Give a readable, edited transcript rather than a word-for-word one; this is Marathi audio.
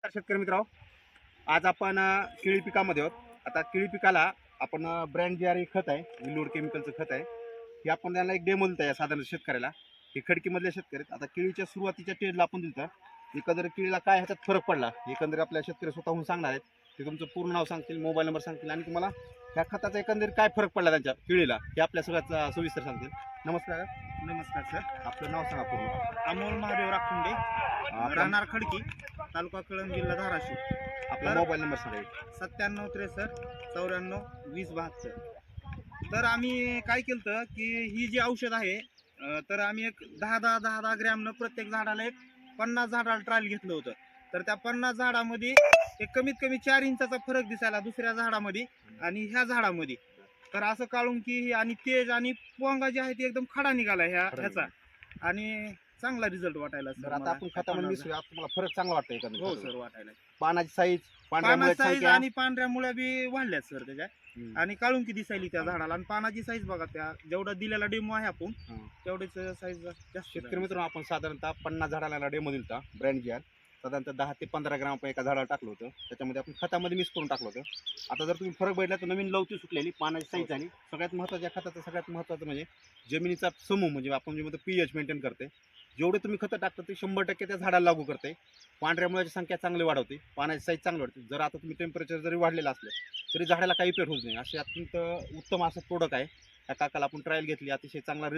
शेतकरी मित्रांनो, आज आपण केळी पिकामध्ये आहोत. आता केळी पिकाला आपण ब्रँड जे आहे खत आहे, विलोड केमिकलचं खत आहे. हे आपण त्यांना एक डेमो दिलता या साधारण शेतकऱ्याला. हे खडकीमधले शेतकरी आहेत. आता केळीच्या सुरुवातीच्या स्टेजला आपण दिलता. एकंदर केळीला काय ह्याच्यात फरक पडला एकंदर आपल्या शेतकरी स्वतःहून सांगणार आहेत. ते तुमचं पूर्ण नाव सांगतील, मोबाईल नंबर सांगतील आणि तुम्हाला ह्या खताचा एकंदरीत काय फरक पडला त्यांच्या केळीला हे आपल्या सगळ्यात सविस्तर सांगतील. नमस्कार. नमस्कार सर. आपलं नाव सांगा पूर्ण. अमोल महादेव राखुंडे, आपला राहणार खडकी, तालुका कळंब, जिल्हा धाराशिव. आपला मोबाईल नंबर सांगा. 9763 2072. तर आम्ही काय केलं की ही जी औषध आहे तर आम्ही एक 10-10 ग्रॅमनं प्रत्येक झाडाला एक 50 झाडाला ट्रायल घेतलं होतं. तर त्या 50 झाडामध्ये एक कमीत कमी 4 इंचाचा फरक दिसायला दुसऱ्या झाडामध्ये आणि ह्या झाडामध्ये. तर असं काढून की आणि तेज आणि पोंगा जे आहे ते एकदम खडा निघाला ह्याचा आणि चांगला रिझल्ट वाटायला तर आता आपण खतामध्ये मिसळूया. आता तुम्हाला फरक चांगला वाटतं एकंदरीत. हो सर वाटायला. पानाची साईज, पांढऱ्या पानाची मुळ्याची साईज संख्या. आणि पांढऱ्या मुळ्या बी वाढल्यात सर त्याच्या हम्म. आणि काळून की दिसायली त्या झाडाला आणि पानाची साईज बघा त्या जेवढा दिलेला डेमो आहे आपण हं. तेवढीच साईज जास्त शेतकरी मित्रांनो, आपण साधारणतः 50 झाडाला डेमो दिलता ब्रँड जी आहे. साधारणतः 10 ते 15 ग्राम आपण एका झाडाला टाकलं होतं. त्याच्यामध्ये आपण खतामध्ये मिक्स करून टाकलं होतं. आता जर तुम्ही फरक बघितला तर नवीन लवची सुटलेली पानाची साईज झाली. सगळ्यात महत्त्वाच्या खताचं सगळ्यात महत्त्वाचं म्हणजे जमिनीचा समूह, म्हणजे आपण जे म्हणतो पीएच मेंटेन करते. जेवढे तुम्ही खतं टाकता ते 100% त्या झाडाला लागू करते. पांढऱ्या मुळ्याची संख्या चांगली वाढवते, पानाची साईज चांगली वाढते. जर आता तुम्ही टेम्परेचर जरी वाढलेलं असलं तरी झाडाला काही इफेक्ट होत नाही. असे अत्यंत उत्तम असं प्रोडक्ट आहे. त्या काकाला आपण ट्रायल घेतली, अतिशय चांगला